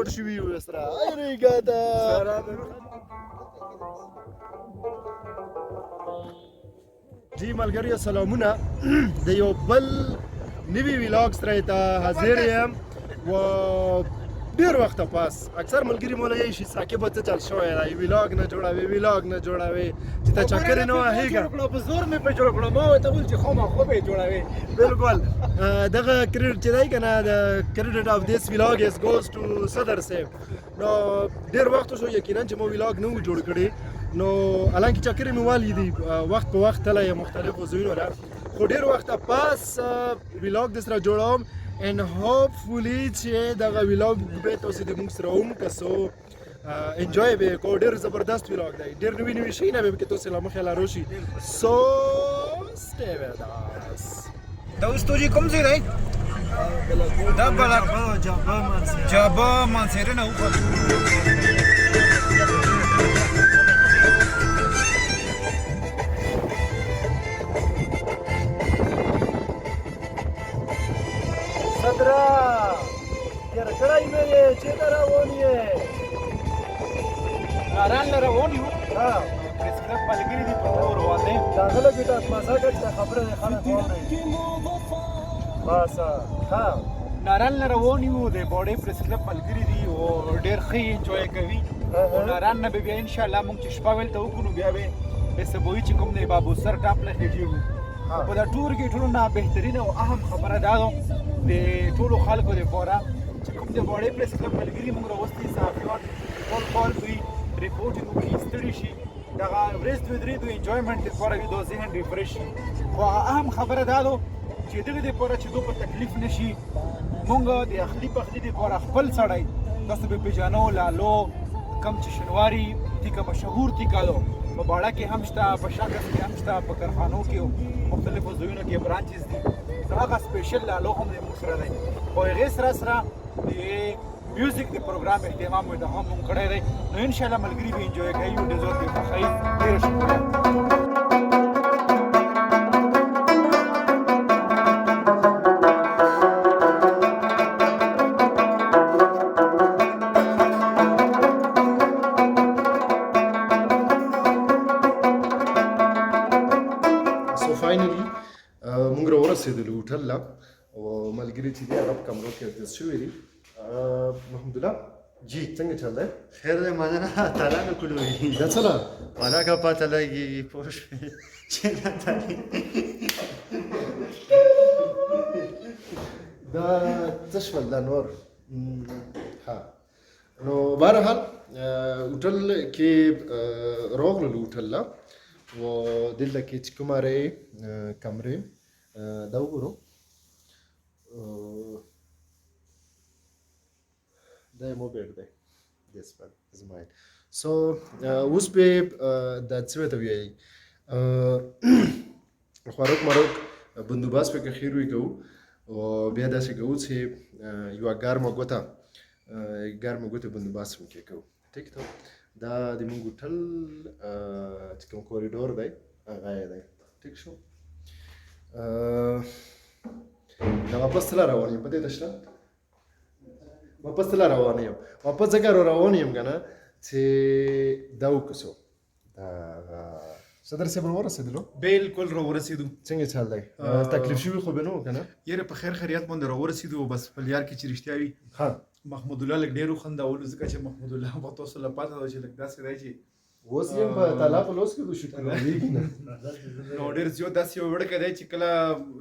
پټ شوي یو سره ریګاده جی ملګریو سلامونه د یو بل نوي ویلاګ سره ته حاضر یم و ډېر وخته پاس اکثر ملګري مو لګی شي ساقبه څه چل شوی دی ویلاګ نه جوړوي چې ته چکرې نه وهېږه په زور مې په جوړ کړو ما ورته وویل چې خامخا به یې جوړوې بالکل دغه کریډټ چې دی که نه د کریډټ آف دیس ویلاګ از ګوز ټو صدر صاحب نو ډېر وخت شو یقینا چې مو ویلاګ نه و جوړ کړی نو حالانکه چکرې مې والیدي وخت په وخت تللی یم مختلفو ځایونو ته خو ډېر وخته پاس ویلاګ د سره جوړوم and hopefully چې دغه ویلاګ به تاسو د موږ سره هم کسو انجوای به کو ډېر زبردست ویلاګ دی ډېر نوي شي نه به کې تاسو لا مخه لارو شي سو stay with us دا اوس توجي کوم ځای دی دا بلک جابا مانسیره نه وخت صدرا تیر کړای مې چې ته روان یې ناران له روان یو پریس کلب ملګري دي په روان دي داخله کې تاسو مزه کوي خبره نه خلک واوري بس ها ناران له روان یو د باډي پریس کلب ملګري دي او ډېر ښه انجوای کوي او ناران نه بیا ان شاء الله موږ چې شپه ویل ته وکړو بیا به سبوي چې کوم دی بابو سر ټاپ له خېږي په دا ټور کې ټولو نه بهترین او اهم خبره دا ده د ټولو خلکو لپاره چې کوم د باډي پریس کلب ملګري موږ راوستي صحافیان کال کوي ریپورټینګ وکړي ستړي شي دغه ورځ دوه درې د انجوایمنټ لپاره وي د ذهن ریفریش شي خو اهم خبره دا ده چې دغه لپاره چې دوی په تکلیف نشي موږ د اخلي پخلي لپاره خپل سړی تاسو به پیژنو لالو کم چې شنواري تیکه مشهور تیکالو په باړه کې هم شته په شاکس کې هم شته په کارخانو کې مختلفو ځایونو کې برانچز دي هغه سپیشل لالو هم موږ سره دی خو هغې سره د میوزیک د پروګرام اهتمام مې د هم کړی دی نو انشاءالله ملګري به انجوای کوي ډېر زیات به خوښوي ډېره شکریه موږ راورسېدلو هوټل له او ملګري چې دي هغه په کمرو کې اډجسټ شوي دي محمد الله جی څنګه چل دی خیر دی مننه تعالی نه کولوي دا څه ده والا کا پته لګي پوه شوې چې نه تعالی دا څه شول دا نور ها نو بهرحال هوټل کې راغللو هوټل له و دلته کې چې کومه کمرې دا وګورو دا مو بیډ دی this one is mine so اوس به دا څه ته وایي خوراک مروک بندوبست پکې خیر وي کوو او بیا داسې کوو چې یوه ګرمه ګوته بندوبست هم کې کوو ټیک ته دا د موږ هوټل چې کوم کوریډور دی هغه یې دی ټیک شو دا واپس تله روان یم په دې ته شته واپس تله روان یم واپس ځکه روان یم که نه چې دا وکړو صدر صاحب راورسېدلو بالکل راورسېدو څنګه چل دی تکلیف شوي خو به نه و که نه یاره په خیر خیریت باندې راورسېدو بس په لیار کې چې رښتیا وي محمود الله لږ ډېر وخندولو ځکه چې محمود الله به تاسو له پته ده چې لږ داسې دی چې اوس یم په تالا په لوس کې د شکر ویږي نه نو ډېر زیات داسې یو وړکی دی چې کله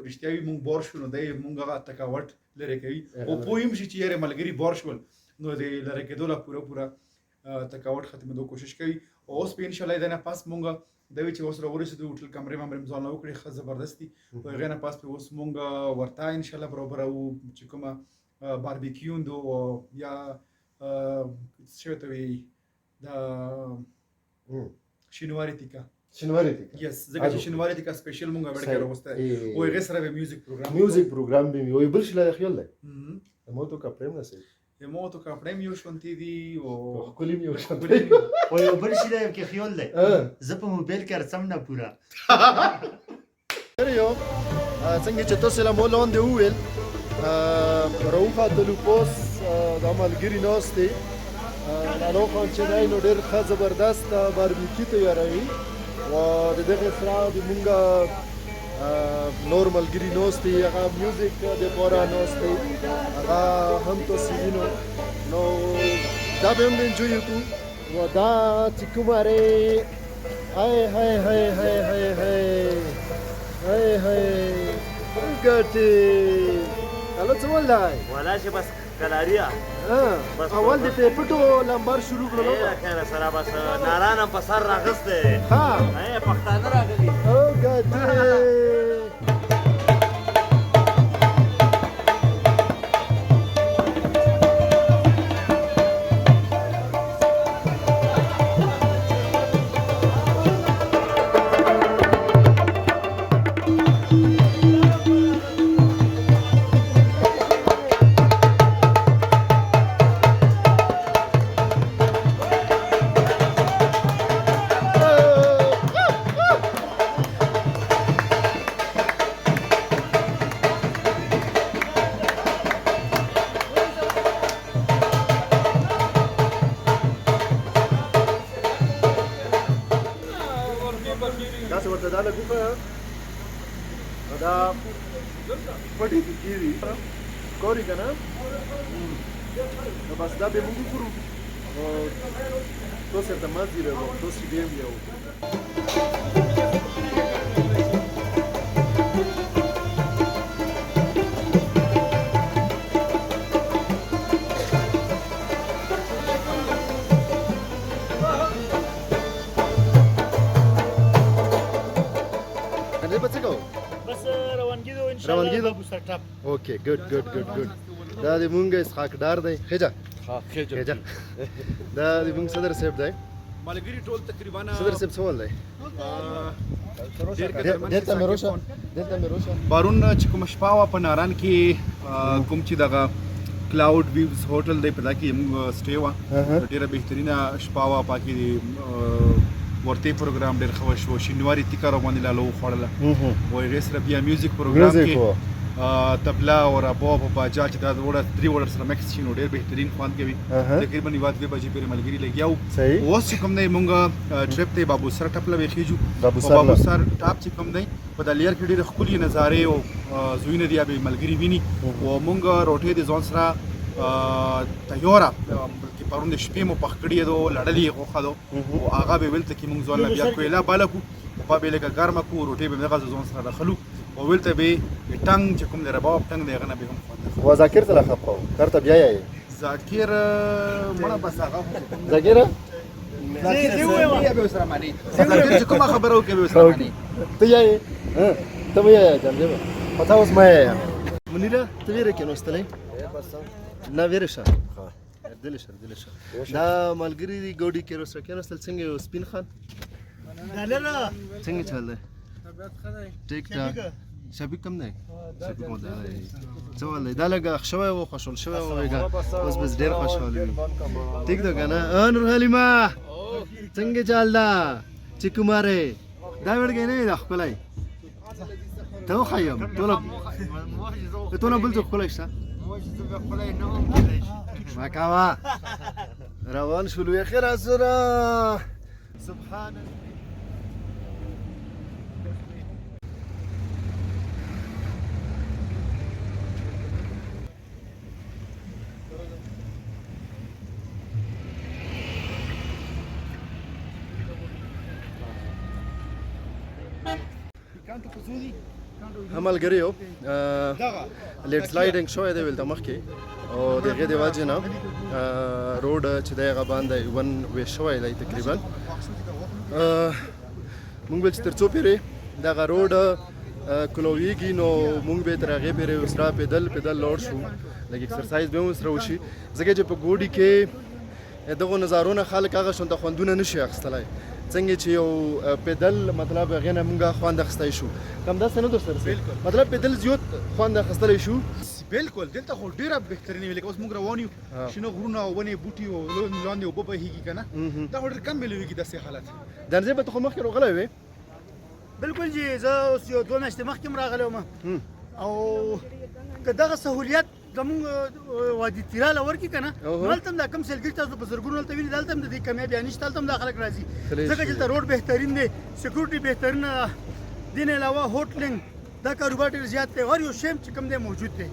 رښتیا وي مونږ بار شو نو دی مونږ هغه تکاوټ لرې کوي او پوه هم شي چې یاره ملګري بار شول نو د لرې کېدو لا پوره تکاوټ ختمېدو کوشش کوي او اوس به انشاءالله د نه پاس مونږ دا وی چې اوس راورسېدو هوټل کمرې مې ځان له وکړې ښه زبردست دي او هغې نه پاس به اوس مونږ ورته انشاءالله برابروو چې کومه باربیکیون دو یا څه ته وایي دا شینواري تیکا یس ځکه چې شینواري تیکا سپیشل مونږ وړ کې راوسته او هغې سره به میوزیک پروګرام به وي بل شي لا خیال دی موتو کا پریم نه سي موتو کا پریم یو شونتي دي او خپلیم یو شونتي او یو بل شي دی کې خیال دی زه په موبایل کې ارسم نه پورا څنګه چې تاسو له مولون دی وویل راوخه د لوپوس د ملګري ناست دی لاله خان چې دی نو ډېر ښه زبردست باربیکي تیاروي او د دغې سره د مونږ نور ملګري ناست دي هغه میوزیک دپاره ناست دی هغه هم تاسې وینو نو دا به هم انجوی وکړو و دا چې کومه رې هی هی هی هی هی هی هی هی ګټې هلو څه ول دی ولا شي بس کلاریا اول د پټو لمبر شروع کړلو خیر سره بس نارانه په سر راغسته ها پښتانه راغلي او ګټې داسې ورته دا لږ وکړه دا پټې کې کېږي ښکاري که نه نو بس دا به موږ وکړو او تاسې ورته مزې راوړو تاسې بیا هم بیا وکړو روانګي ده اوکې ګډ دا د مونږ اسحاق ډار دی خېجه دا د مونږ صدر صاحب دی ملګري ټول تقریبا صدر صاحب څه ول دی دلته مې روشه بارون چې کوم شپه وه په ناران کې کوم چې دغه کلاود ویوز هوټل دی په دا کې موږ سټې وه ډېره بهترینه شپه وه پاکې ورته پروګرام ډېر ښه وشو شینواري تیکه راباندې لاله وخوړله و هغې سره بیا میوزیک پروګرام کې تبلا او رباب او باجا چې دا درې وړه سره مکس شي نو ډېر بهترین خوند کوي تقریبا یوه 2 بجې پورې ملګري لګیا وو اوس چې کوم دی مونږ ټرپ دی بابوسر ټپ له وخېږو بابوسر ټاپ چې کوم دی په دا لیر کې ډېرې ښکلي نظارې او زویونه دي به ملګري ویني او مونږ روټۍ د ځان سره تیاره بلکې پرون د شپې مو پخ کړې دو لړلې یې غوښه دو او هغه به ولته کې مونږ ځان نه بیا کویله باله کړو په به لږه ګرمه کړو روټۍ به دغه ځان سره راخلو او ولته به ټنګ چې کوم د رباب ټنګ دی هغه نه به هم خوند و ذاکر ته خپ کو کرته بیا یې ذاکر مړه بس هغه ذاکر به سره مانی ذاکر چې کومه خبره وکړي به سره مانی ته یې ته یې جان پتا اوس مې منیره ته ویره کې نوستلې نه ویره شه دلشه دا ملګری دی ګوډي کې روسره کې نوستل څنګه سپین خان څنګه چل دی ټیک ټاک شبیک کم دی شبیک مو دی څه ولې دا لږ شوی و خوشحال شوی و اوس بس ډېر خوشحال یم ټیک ده که نه نور حلیمه څنګه چل ده چې کومارې دا وړګی نه وي دا ښکلی ته وښیم ټوله بل څوک ښکلی شته ما کوه روان شولو یې خیر سره سبحان ملګریو لیډ سلایډینګ شوی دی ولته مخکې او د هغې د وجې نه روډ چې دی هغه باندې ون وې شوی دی تقریبا مونږ به چې تر څو پورې دغه روډ کلویږي نو مونږ به تر هغې پورې اوس را پیدل لاړ شو لږ اکسرسایز به هم ورسره وشي ځکه چې په ګوډي کې دغو نظارونه خلک هغه شونته خوندونه نشي اخیستلی څنګه چې یو پیدل مطلب هغې نه مونږ خوند اخیستی شو همداسې نه دوستر مطلب پیدل زیات خوند اخیستلی شو بالکل دلته خو ډېره بهترینه وي لکه اوس موږ روان یو شنه غرونه او ونې بوټي او لاندې اوبه بهېږي که نه دا خو ډېر کم میلوېږي داسې حالت درځې به ته خو مخکې راغلی وې بالکل جی زه اوس یو 2 میاشتې مخکې هم راغلی وم او که دغه سهولیت زمونږ وادي تیرا لور کې کنه هلته هم دا کم سیلګر تاسو په زرګونو هلته ویني دلته هم د دې کمیابي نشته هلته هم دا خلک راځي ځکه چې دلته روډ بهترین دی سکیورټي بهترین ده دې نه علاوه هوټلینګ دا کاروبار ډېر زیات دی هر یو شی چې کوم دی موجود دی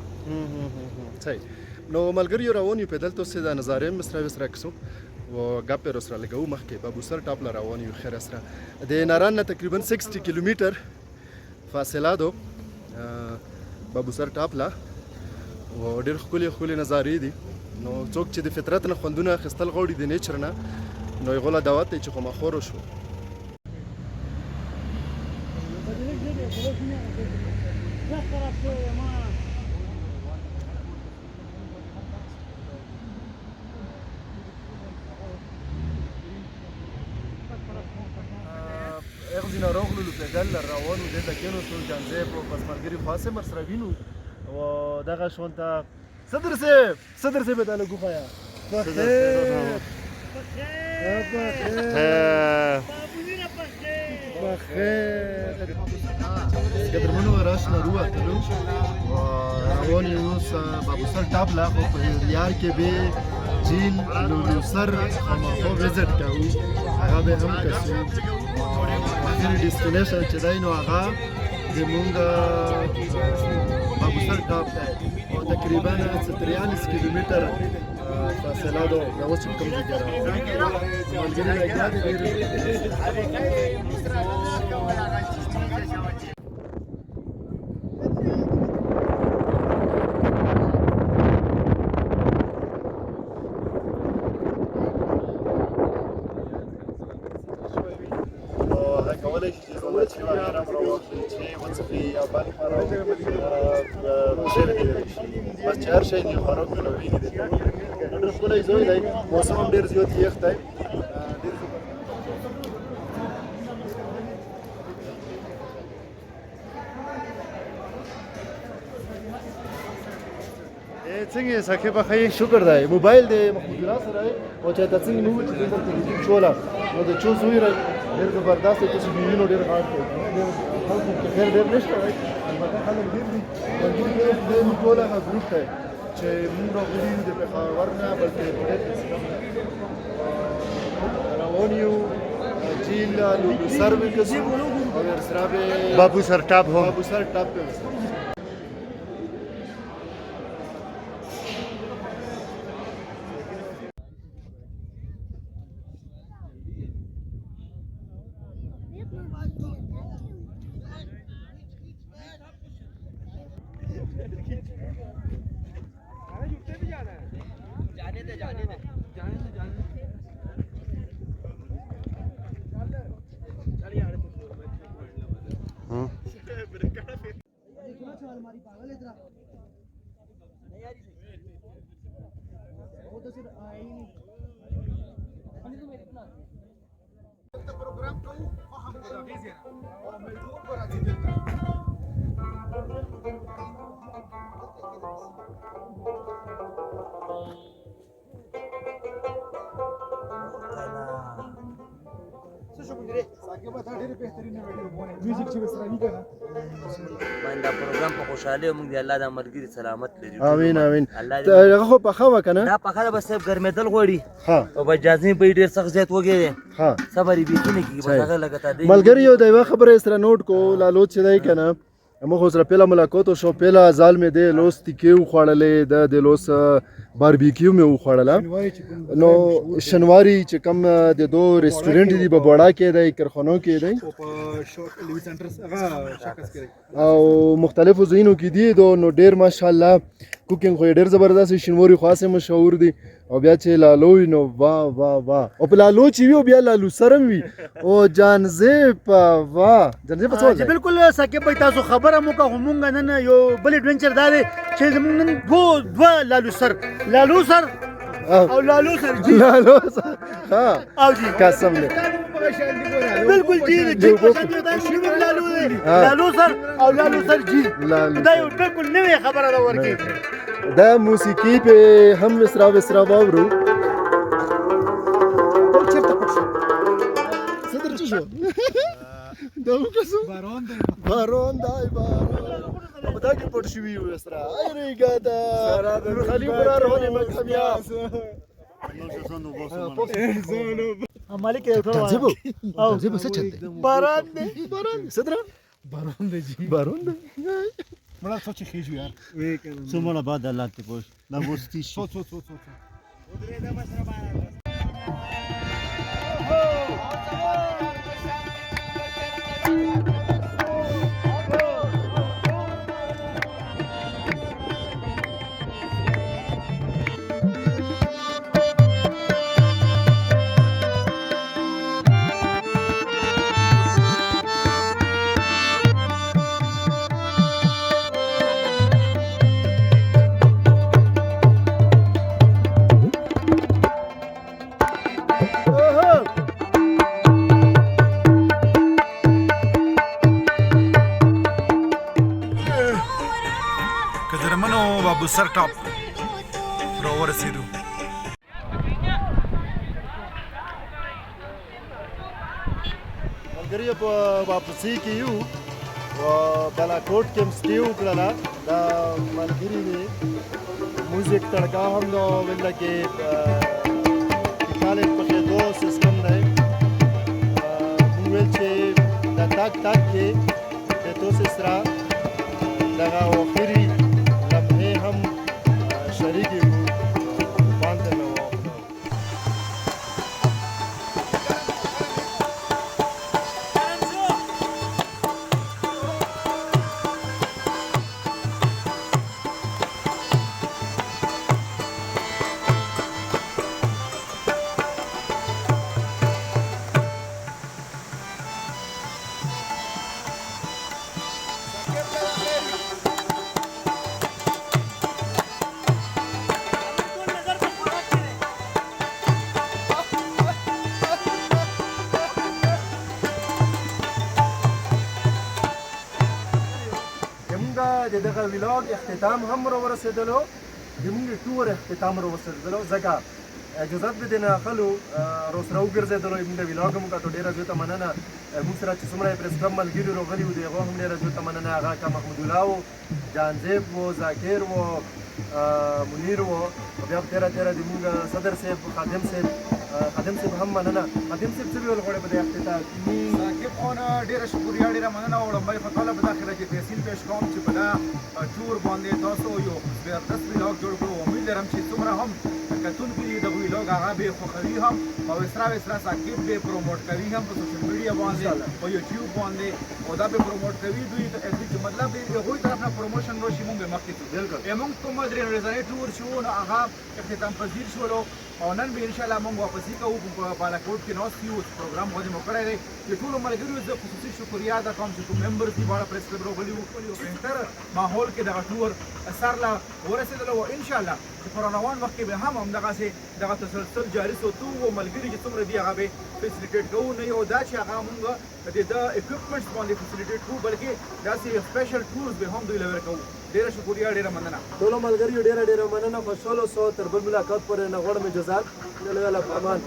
صحیح نو ملګریو روان یو په دلته اوسې دا نظارې هم سره کسو و ګپ یې سره لګو مخکې په ابوسر ټاپ له روان یو خیر سره د ناران نه تقریبا 60 کیلومتر فاصله ده په ابوسر ټاپ له و ډېر ښکلې نظارې دي نو څوک چې د فطرت نه خوندونه اخیستل غواړي د نیچر نه نو یې غوله دعوت دی چې خماخور وشو اغزینا راغلو پیدل روانو دلته کېناستو جانځی په پس ملګري خاصې ورسره وینو و دغه شونته صدر صاحب ته لږ وښیه بخیر قدرمنو راشنا رووتلو روان یو اوس په ابوسر ټاپ له خو په یار کې به جیل لولوسر خامخا وزټ کوو هغه به هم کسو آخري ډیسټینیشن چې دی نو هغه زمونږ ابوسر ټاپ دی او تقریبا 43 کیلومتر فاصله ده دا اوس چې کوم ځای کې ملګري لګیا دي کولی شي چې زموږ چې احترام راوخلي چې وڅښي یا بل خراب ژر دې شي بس چې هر شی دې خراب کړي نو ویني دې ډېر ښکلی ځای دی موسم هم ډېر زیات یخ دی څنګه یې ساقي په ښه شکر دی موبایل دی محمود الله سره او چې ته څنګه نو چې دلته تلویزیون شوله نو د چو زوی را ډېر زبردست دی چې وینو ډېر غاړ کوي خلکو کې خیر ډېر نشته دی البته خلک ډېر دي ملګري ډېر ټول هغه ګروپ دی چې موږ راغلي یو د پېښور نه بلکې روان یو جیل لولوسر به کسو او ورسره به بابوسر ټاپ هم ابوسر ټاپ به دا پروګرام په خوشاله موږ دی الله دا مرګري سلامت لري امين هغه خو په خوا کنه دا په خاله بس ګرمېدل غوړي ها او بجازي په ډیر سخت زیات وګړي ها صبر یې بيخنه کی بس هغه لګتا دی ملګری یو دا خبره سره نوٹ کو لالو چې دی کنه موږ سره پیله ملاقات شو پیله ځال مې دی لوس تکیو خوړلې د لوس باربیکیو مې وخوړله نو شنواری چې کم د دو ریسټورنټ دی په بوړا کې دی کرخانو کې دی او مختلفو ځایونو کې دی نو ډیر ماشاءالله کوکینګ خو ډیر زبردست شنواری خاصه مشهور دی او بیا چې لالو نو واه واه واه او په لالو چې وی بیا لالو سرم وی او جانزیب واه جانزیب څه وایي بالکل ساقي په تاسو خبره مو کا همونګ نن یو بل ایڈونچر دا دی چې زمونږ نن دو لالو سر او لالو سر جی لالو سر ها او جی قسم دې بالکل جی جی پسند دا شنو لالو سر او لالو سر جی دا یو بالکل نوې خبره ده ورکی دا موسیقي په هم وسرا واورو چیرته پښه صدر چی شو دا وکړو بارون دی په دا کې پټ شوي یو سره ریګادا خلیل برار هونې مکمیا مالک یو ټول زیبو زیبو څه چل دی باران دی صدرا بارون دی جی بارون دی مړه سوچ خېجو یار څومره بعد الله ته پوښ دا وستي شي سوچ کدرمنو بابو سر ټاپ را ورسېدو. ملګري په واپسي کې یو بالاکوټ کې هم سټې وکړله دا ملګري دی موزیک تړکا هم دا ولله کې کالج پخېدو سیستم دی موږ ویل چې دا تاک کې د تو سره دغه اخري لمحې هم شریکې وو خوند مې واخلو. د دغه ویلاګ اختتام هم را ورسېدلو زموږ ټور اختتام را ورسېدلو ځکه اجازت به دې نه اخلو روسره وګرځېدلو زموږ د ویلاګ هم کتو ډېره زیاته مننه موږ سره چې څومره یې پرېس کلب ملګري راغلي وو د هغو هم ډېره زیاته مننه هغه که محمود الله و جانزیب و ذاکر و منیر و بیا په تېره د موږ صدر صاحب خادم صاحب هم مننه خادم صاحب څه ویل غواړي په دې اختتام ثاقب خان ډېره شکریا ډېره مننه وړم بای په طاله په داخله کې تحصیل پیش کوم چې په دا ټور باندې تاسو یو زبردست ویلاګ جوړ کړو امید لرم چې څومره هم کتونکي دي د ویلاګ هغه به خوښوي هم او اسرا ثاقب به پروموټ کوي هم په سوشل میډیا باندې په یوټیوب باندې او دا به پروموټ کوي دوی چې مطلب د هغوی طرف نه پروموشن راشي مونږ به مخکې ځو بالکل موږ کوم درې ورځنی ټور شو نو هغه اختتام پذیر شولو او نن به انشاءالله موږ واپسي کوو په بالاکوټ کې ناست یو پروګرام غوښتي مو کړی دی چې ټولو ملګریو زه خصوصي شکریا ادا کوم چې کوم ممبرز دي واړه پریس کلب راغلي وو بهتر ماحول کې دغه ټور سر له ورسېدلو او انشاءالله چې په روان وخت کې به هم همدغسې دغه تسلسل جاري ساتو او ملګري چې څومره دي هغه به فیسیلیټیټ کوو نه یو دا چې هغه موږ د اکوپمنټس باندې فیسیلیټیټ کوو بلکې داسې سپیشل ټورز به هم دوی له ورکوو ډېره شکریا ډېره مننه ټولو ملګریو ډېره مننه خوشحاله سو تر بل ملاقات پورې نه غواړم اجازت امان